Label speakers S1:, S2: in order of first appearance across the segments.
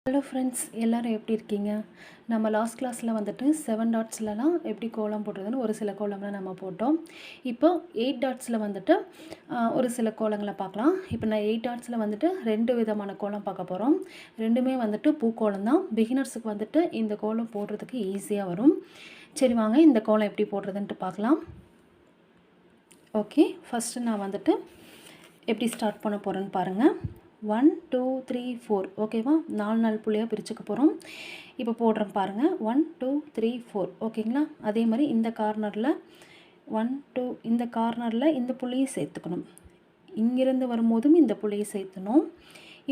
S1: Hello friends, எல்லோரும் எப்படி இருக்கீங்க? நம்ம லாஸ்ட் கிளாஸில் வந்துட்டு 7 டாட்ஸ்லலாம் எப்படி கோலம் போடுறதுன்னு ஒரு சில கோலம்லாம் நம்ம போட்டோம். இப்போ 8 டாட்ஸில் வந்துட்டு ஒரு சில கோலங்களை பார்க்கலாம். இப்போ நான் 8 டாட்ஸில் வந்துட்டு 2 விதமான கோலம் பார்க்க போகிறோம். ரெண்டுமே வந்துட்டு பூக்கோலம் தான். பிகினர்ஸுக்கு வந்துட்டு இந்த கோலம் போடுறதுக்கு ஈஸியாக வரும். சரி வாங்க இந்த கோலம் எப்படி போடுறதுன்ட்டு பார்க்கலாம். ஓகே, ஃபஸ்ட்டு நான் வந்துட்டு எப்படி ஸ்டார்ட் பண்ண போகிறேன்னு பாருங்கள். 1 2 3 4 ஓகேவா? 4 புள்ளியாக பிரிச்சுக்க போகிறோம். இப்போ போடுறேன் பாருங்கள். 1 2 3 4 ஓகேங்களா? அதே மாதிரி இந்த கார்னரில் 1 2 இந்த கார்னரில் இந்த புள்ளியை சேர்த்துக்கணும். இங்கிருந்து வரும்போதும் இந்த புள்ளியை சேர்த்துணும்.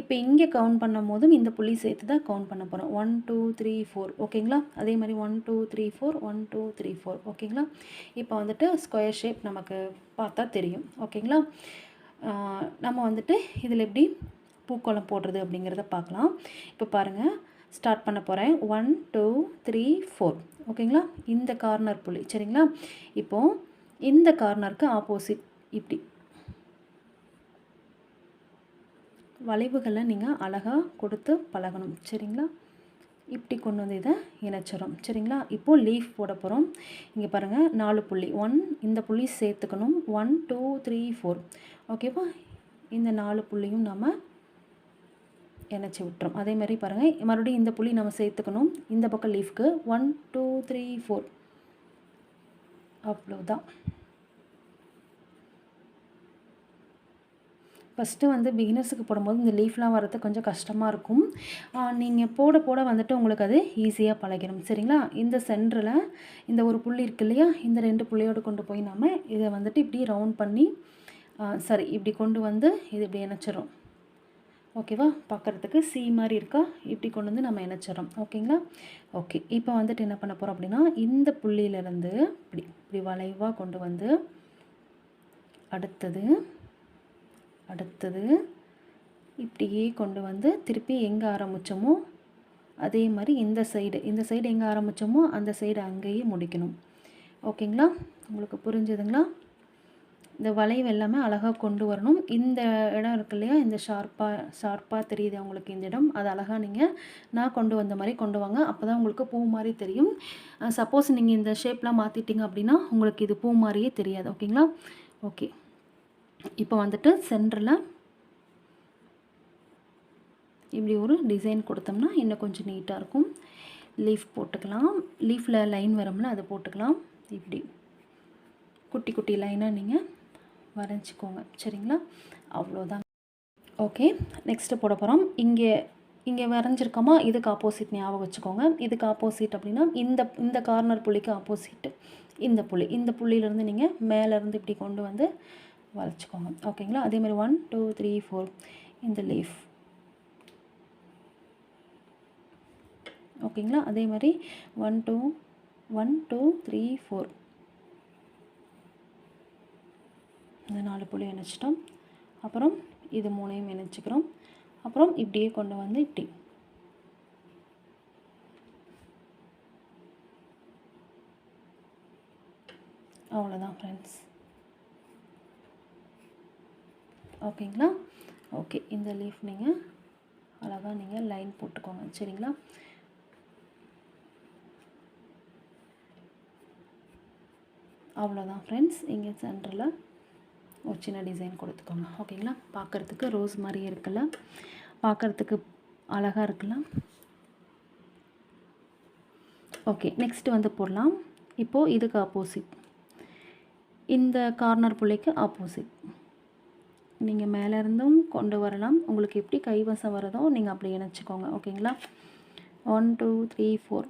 S1: இப்போ இங்கே கவுண்ட் பண்ணும் போதும் இந்த புள்ளி சேர்த்து தான் கவுண்ட் பண்ண போகிறோம். 1 2 3 4 ஓகேங்களா? அதே மாதிரி 1 2 3 4 1 2 3 4 ஓகேங்களா? இப்போ வந்துட்டு ஸ்கொயர் ஷேப் நமக்கு பார்த்தா தெரியும். ஓகேங்களா? நம்ம வந்துட்டு இதில் எப்படி பூக்கோலம் போடுறது அப்படிங்கிறத பார்க்கலாம். இப்போ பாருங்கள், ஸ்டார்ட் பண்ண போகிறேன். 1 2 3 4 ஓகேங்களா? இந்த கார்னர் புள்ளி சரிங்களா? இப்போது இந்த கார்னருக்கு ஆப்போசிட் இப்படி வளைவுகளை நீங்கள் அழகாக கொடுத்து பழகணும் சரிங்களா? இப்படி கொண்டு வந்து இதை இணைச்சிடும் சரிங்களா? இப்போது லீஃப் போட போகிறோம். இங்கே பாருங்கள், 4 புள்ளி 1 இந்த புள்ளி சேர்த்துக்கணும். 1 2 3 4 ஓகேவா? இந்த 4 புள்ளியும் நம்ம இணைச்சி விட்டுரும். அதே மாதிரி பாருங்கள், மறுபடியும் இந்த புள்ளி நம்ம சேர்த்துக்கணும். இந்த பக்கம் லீஃப்க்கு 1 2 3 4 அவ்வளோதான். ஃபஸ்ட்டு வந்து பிகினர்ஸுக்கு போடும்போது இந்த லீஃப்லாம் வரது கொஞ்சம் கஷ்டமாக இருக்கும். நீங்கள் போட போட வந்துட்டு உங்களுக்கு அது ஈஸியாக பழகிடும் சரிங்களா? இந்த சென்டரில் இந்த ஒரு புள்ளி இருக்கு இல்லையா? இந்த 2 புள்ளியோடு கொண்டு போய் நம்ம இதை வந்துட்டு இப்படி ரவுண்ட் பண்ணி இப்படி கொண்டு வந்து இது இப்படி இணைச்சிரும். ஓகேவா? பார்க்குறதுக்கு சி மாதிரி இருக்கா? இப்படி கொண்டு வந்து நம்ம இணைச்சிடறோம். ஓகேங்களா? ஓகே, இப்போ வந்துட்டு என்ன பண்ண போகிறோம் அப்படின்னா, இந்த புள்ளியிலேருந்து இப்படி இப்படி வளைவாக கொண்டு வந்து அடுத்தது இப்படியே கொண்டு வந்து திருப்பி எங்கே ஆரம்பித்தோமோ அதே மாதிரி இந்த சைடு எங்கே ஆரம்பித்தோமோ அந்த சைடு அங்கேயே முடிக்கணும். ஓகேங்களா? உங்களுக்கு புரிஞ்சுதுங்களா? இந்த வளைவு எல்லாமே அழகாக கொண்டு வரணும். இந்த இடம் இருக்கு இல்லையா? இந்த ஷார்ப்பாக தெரியுது அவங்களுக்கு இந்த இடம். அது அழகாக நீங்கள் நான் கொண்டு வந்த மாதிரி கொண்டு வாங்க. அப்போ தான் உங்களுக்கு பூ மாதிரி தெரியும். சப்போஸ் நீங்கள் இந்த ஷேப்லாம் மாற்றிட்டீங்க அப்படின்னா உங்களுக்கு இது பூ மாதிரியே தெரியாது. ஓகேங்களா? ஓகே, இப்போ வந்துட்டு சென்டரில் இப்படி ஒரு டிசைன் கொடுத்தோம்னா இன்னும் கொஞ்சம் நீட்டாக இருக்கும். லீஃப் போட்டுக்கலாம். லீஃபில் லைன் வரும்ல, அதை போட்டுக்கலாம். இப்படி குட்டி குட்டி லைனாக நீங்கள் வரைஞ்சிக்கோங்க சரிங்களா? அவ்வளோதான். ஓகே, நெக்ஸ்ட்டு போட போகிறோம். இங்கே வரைஞ்சிருக்கோமா? இதுக்கு ஆப்போசிட் ஞாபகம் வச்சுக்கோங்க. இதுக்கு ஆப்போசிட் அப்படின்னா இந்த கார்னர் புள்ளிக்கு ஆப்போசிட்டு இந்த புள்ளியிலேருந்து நீங்கள் மேலேருந்து இப்படி கொண்டு வந்து வரைச்சிக்கோங்க. ஓகேங்களா? அதே மாதிரி 1 2 3 4 இந்த லீஃப் ஓகேங்களா? அதே மாதிரி 1 2 3 4 இந்த 4 புள்ளி இணைச்சிட்டோம். அப்புறம் இது 3ஐயும் இணைச்சிக்கிறோம். அப்புறம் இப்படியே கொண்டு வந்து இப்படி அவ்வளோதான் ஃப்ரெண்ட்ஸ். ஓகேங்களா? ஓகே, இந்த லீஃப் நீங்கள் அழகாக நீங்கள் லைன் போட்டுக்கோங்க சரிங்களா? அவ்வளோதான் ஃப்ரெண்ட்ஸ். இங்கே சென்டரில் ஒரு சின்ன டிசைன் கொடுத்துக்கோங்க. ஓகேங்களா? பார்க்குறதுக்கு ரோஸ் மாதிரியே இருக்குல்ல? பார்க்குறதுக்கு அழகாக இருக்குல்ல? ஓகே, நெக்ஸ்ட்டு வந்து போடலாம். இப்போது இதுக்கு ஆப்போசிட் இந்த கார்னர் புள்ளிக்கு ஆப்போசிட் நீங்கள் மேலேருந்தும் கொண்டு வரலாம். உங்களுக்கு எப்படி கைவசம் வரதோ நீங்கள் அப்படி இணைச்சிக்கோங்க. ஓகேங்களா? 1 2 3 4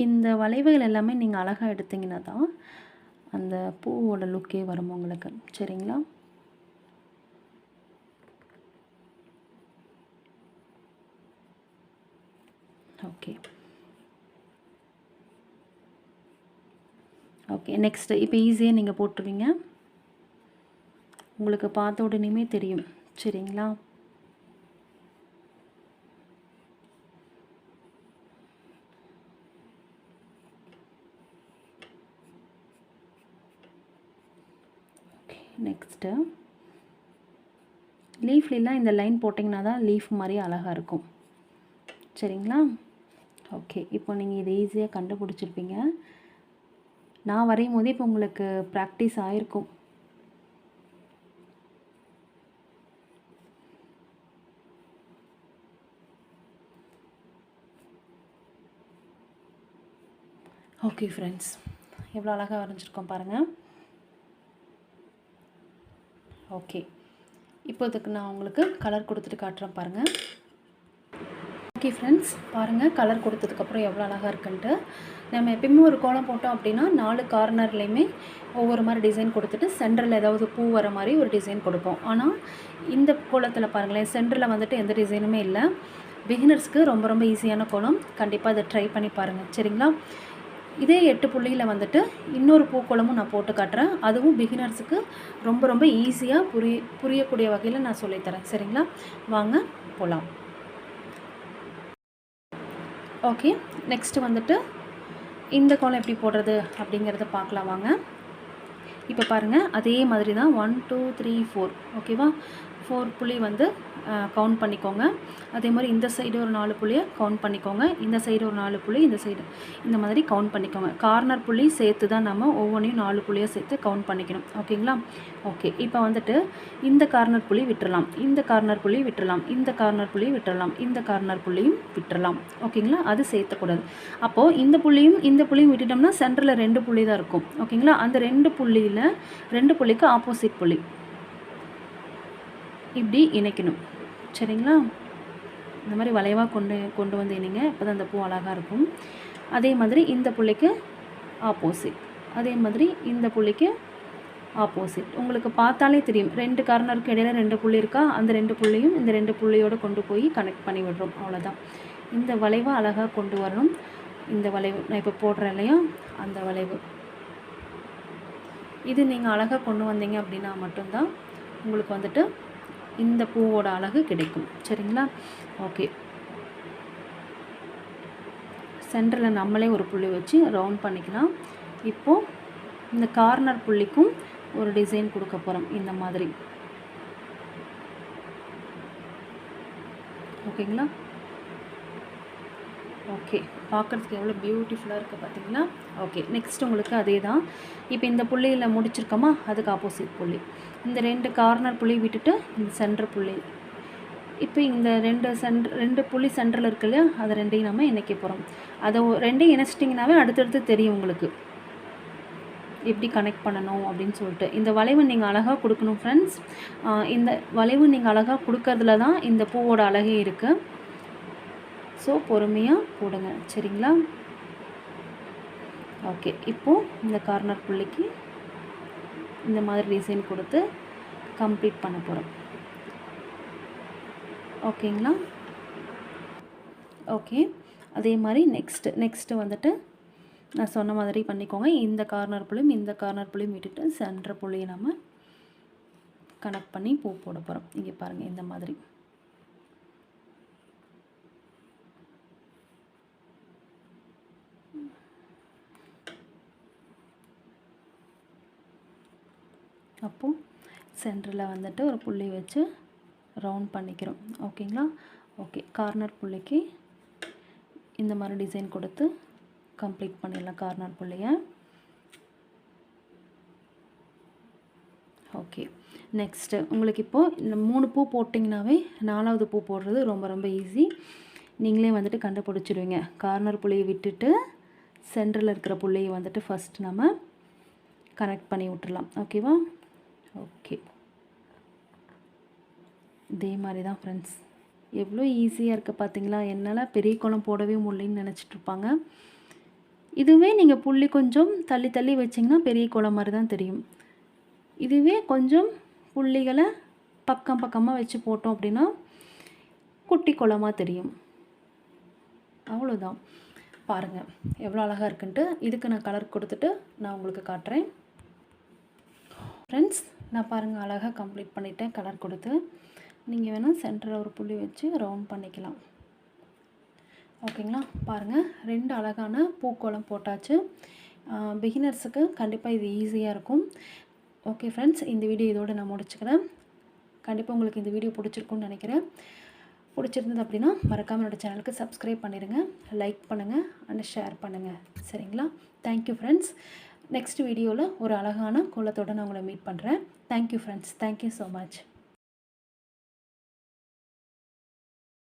S1: இந்த வளைவுகள் எல்லாமே நீங்கள் அழகாக எடுத்தீங்கன்னா தான் அந்த பூவோட லுக்கே வரும் உங்களுக்கு சரிங்களா? ஓகே ஓகே, நெக்ஸ்ட்டு இப்போ ஈஸியாக நீங்கள் போட்டுருவீங்க. உங்களுக்கு பார்த்த உடனேயுமே தெரியும் சரிங்களா? ஃபஸ்ட்டு. லீஃப்லாம் இந்த லைன் போட்டிங்கன்னா தான் லீஃப் மாதிரி அழகாக இருக்கும். சரிங்களா? ஓகே, இப்போ நீங்கள் இதை ஈஸியாக கண்டுபிடிச்சிருப்பீங்க. நான் வரையும் போதே இப்போ உங்களுக்கு ப்ராக்டிஸ் ஆகிருக்கும். ஓகே ஃப்ரெண்ட்ஸ், எவ்வளோ அழகாக வரைஞ்சிருக்கோம் பாருங்கள். ஓகே, இப்போ இதுக்கு நான் உங்களுக்கு கலர் கொடுத்துட்டு காட்டுறேன் பாருங்கள். ஓகே ஃப்ரெண்ட்ஸ், பாருங்கள் கலர் கொடுத்ததுக்கப்புறம் எவ்வளோ அழகாக இருக்குன்ட்டு. நம்ம எப்பயுமே ஒரு கோலம் போட்டோம் அப்படின்னா 4 கார்னர்லேயுமே ஒவ்வொரு மாதிரி டிசைன் கொடுத்துட்டு சென்டரில் ஏதாவது பூ வர மாதிரி ஒரு டிசைன் கொடுப்போம். ஆனால் இந்த கோலத்தில் பாருங்களேன், சென்டரில் வந்துட்டு எந்த டிசைனுமே இல்லை. பிகினர்ஸ்க்கு ரொம்ப ரொம்ப ஈஸியான கோலம். கண்டிப்பாக அதை ட்ரை பண்ணி பாருங்கள். சரிங்களா? இதே 8 புள்ளியில் வந்துட்டு இன்னொரு பூக்கோளமும் நான் போட்டு காட்டுறேன். அதுவும் பிகினர்ஸுக்கு ரொம்ப ரொம்ப ஈஸியாக புரியக்கூடிய வகையில் நான் சொல்லித்தரேன். சரிங்களா? வாங்க போகலாம். ஓகே, நெக்ஸ்ட்டு வந்துட்டு இந்த கோலம் எப்படி போடுறது அப்படிங்கிறத பார்க்கலாம் வாங்க. இப்போ பாருங்கள், அதே மாதிரி தான் 1 2 3 4 ஓகேவா? 4 புள்ளி வந்து கவுண்ட் பண்ணிக்கோங்க. அதே மாதிரி இந்த சைடு ஒரு 4 புள்ளியை கவுண்ட் பண்ணிக்கோங்க. இந்த சைடு ஒரு 4 புள்ளி, இந்த சைடு இந்த மாதிரி கவுண்ட் பண்ணிக்கோங்க. கார்னர் புள்ளி சேர்த்து தான் நம்ம ஒவ்வொன்றையும் 4 புள்ளியை சேர்த்து கவுண்ட் பண்ணிக்கணும். ஓகேங்களா? ஓகே, இப்போ வந்துட்டு இந்த கார்னர் புள்ளி விட்டுறலாம், இந்த கார்னர் புள்ளி விட்டுறலாம், இந்த கார்னர் புள்ளி விட்டுறலாம், இந்த கார்னர் புள்ளியும் விட்டுறலாம். ஓகேங்களா? அது சேர்த்தக்கூடாது. அப்போது இந்த புள்ளியும் விட்டுட்டோம்னா சென்டரில் 2 புள்ளி தான் இருக்கும். ஓகேங்களா? அந்த 2 புள்ளியில் 2 புள்ளிக்கு ஆப்போசிட் புள்ளி இப்படி இணைக்கணும். சரிங்களா? இந்த மாதிரி வளைவாக கொண்டு வந்து இணைங்க. அப்போ தான் அந்த பூ அழகாக இருக்கும். அதே மாதிரி இந்த புள்ளிக்கு ஆப்போசிட், அதே மாதிரி இந்த புள்ளிக்கு ஆப்போசிட். உங்களுக்கு பார்த்தாலே தெரியும், 2 கார்னருக்கு இடையில 2 புள்ளி இருக்கா, அந்த 2 புள்ளியும் இந்த 2 புள்ளியோடு கொண்டு போய் கனெக்ட் பண்ணி விடுறோம். அவ்வளோதான். இந்த வளைவை அழகாக கொண்டு வரணும். இந்த வளைவு நான் இப்போ போடுறேன் இல்லையா, அந்த வளைவு இது நீங்கள் அழகாக கொண்டு வந்தீங்க அப்படின்னா மட்டும்தான் உங்களுக்கு வந்துட்டு இந்த பூவோட அழகு கிடைக்கும். சரிங்களா? ஓகே, சென்டரில் நம்மளே ஒரு புள்ளி வச்சு ரவுண்ட் பண்ணிக்கலாம். இப்போது இந்த கார்னர் புள்ளிக்கும் ஒரு டிசைன் கொடுக்க போகிறோம் இந்த மாதிரி. ஓகேங்களா? ஓகே, பார்க்குறதுக்கு எவ்வளோ பியூட்டிஃபுல்லாக இருக்குது பார்த்தீங்களா? ஓகே, நெக்ஸ்ட் உங்களுக்கு அதே தான். இப்போ இந்த புள்ளியில் முடிச்சிருக்கோமா, அதுக்கு ஆப்போசிட் புள்ளி. இந்த 2 கார்னர் புள்ளி விட்டுட்டு இந்த சென்டர் புள்ளி. இப்போ இந்த 2 புள்ளி சென்டரில் இருக்கு இல்லையா, அதை 2ஐயும் நம்ம இணைக்க போகிறோம். அதை 2ஐயும் இணைச்சிட்டிங்கனாவே அடுத்தடுத்து தெரியும் உங்களுக்கு எப்படி கனெக்ட் பண்ணணும் அப்படின்னு சொல்லிட்டு. இந்த வளைவு நீங்கள் அழகாக கொடுக்கணும் ஃப்ரெண்ட்ஸ். இந்த வளைவு நீங்கள் அழகாக கொடுக்கறதுல தான் இந்த பூவோட அழகே இருக்குது. ஸோ பொறுமையாக போடுங்க. சரிங்களா? ஓகே, இப்போது இந்த கார்னர் புள்ளிக்கு இந்த மாதிரி டிசைன் கொடுத்து கம்ப்ளீட் பண்ண போகிறோம். ஓகேங்களா? ஓகே, அதே மாதிரி நெக்ஸ்ட்டு வந்துட்டு நான் சொன்ன மாதிரி பண்ணிக்கோங்க. இந்த கார்னர் புள்ளியும் விட்டுட்டு சென்டர் புள்ளியை நம்ம கனெக்ட் பண்ணி பூ போட போகிறோம். இங்கே பாருங்கள், இந்த மாதிரி. அப்போது சென்டரில் வந்துட்டு ஒரு புள்ளி வச்சு ரவுண்ட் பண்ணிக்கிறோம். ஓகேங்களா? ஓகே, கார்னர் புள்ளிக்கு இந்த மாதிரி டிசைன் கொடுத்து கம்ப்ளீட் பண்ணிடலாம் கார்னர் புள்ளியை. ஓகே, நெக்ஸ்ட்டு உங்களுக்கு இப்போது இந்த 3 பூ போட்டிங்கனாவே 4வது பூ போடுறது ரொம்ப ரொம்ப ஈஸி. நீங்களே வந்துட்டு கண்டுபிடிச்சிடுவீங்க. கார்னர் புள்ளியை விட்டுட்டு சென்டரில் இருக்கிற புள்ளியை வந்துட்டு ஃபஸ்ட் நம்ம கனெக்ட் பண்ணி விட்டுடலாம். ஓகேவா? ஓகே, இதே மாதிரி தான் ஃப்ரெண்ட்ஸ். எவ்வளோ ஈஸியாக இருக்குது பார்த்தீங்களா? என்னால் பெரிய கோலம் போடவே முடியலன்னு நினச்சிட்ருப்பாங்க. இதுவே நீங்கள் புள்ளி கொஞ்சம் தள்ளி தள்ளி வச்சிங்கன்னா பெரிய கோலம் மாதிரி தான் தெரியும். இதுவே கொஞ்சம் புள்ளிகளை பக்கமாக வச்சு போட்டோம் அப்படின்னா குட்டி கோலமாக தெரியும். அவ்வளோதான். பாருங்கள் எவ்வளோ அழகாக இருக்குன்ட்டு. இதுக்கு நான் கலர் கொடுத்துட்டு நான் உங்களுக்கு காட்டுறேன். ஃப்ரெண்ட்ஸ், நான் பாருங்கள் அழகாக கம்ப்ளீட் பண்ணிவிட்டேன் கலர் கொடுத்து. நீங்கள் வேணால் சென்டரில் ஒரு புள்ளி வச்சு ரவுண்ட் பண்ணிக்கலாம். ஓகேங்களா? பாருங்கள் 2 அழகான பூக்கோலம் போட்டாச்சு. பிகினர்ஸுக்கு கண்டிப்பாக இது ஈஸியாக இருக்கும். ஓகே ஃப்ரெண்ட்ஸ், இந்த வீடியோ இதோடு நான் முடிச்சுக்கிறேன். கண்டிப்பாக உங்களுக்கு இந்த வீடியோ பிடிச்சிருக்குன்னு நினைக்கிறேன். பிடிச்சிருந்தது அப்படின்னா மறக்காமல் என்னோடய சேனலுக்கு சப்ஸ்கிரைப் பண்ணிடுங்க, லைக் பண்ணுங்கள் அண்ட் ஷேர் பண்ணுங்கள். சரிங்களா? Thank you friends. நெக்ஸ்ட் வீடியோவில் ஒரு அழகான கோலத்தோடு நான் உங்களை மீட் பண்ணுறேன். Thank you friends. Thank you so much.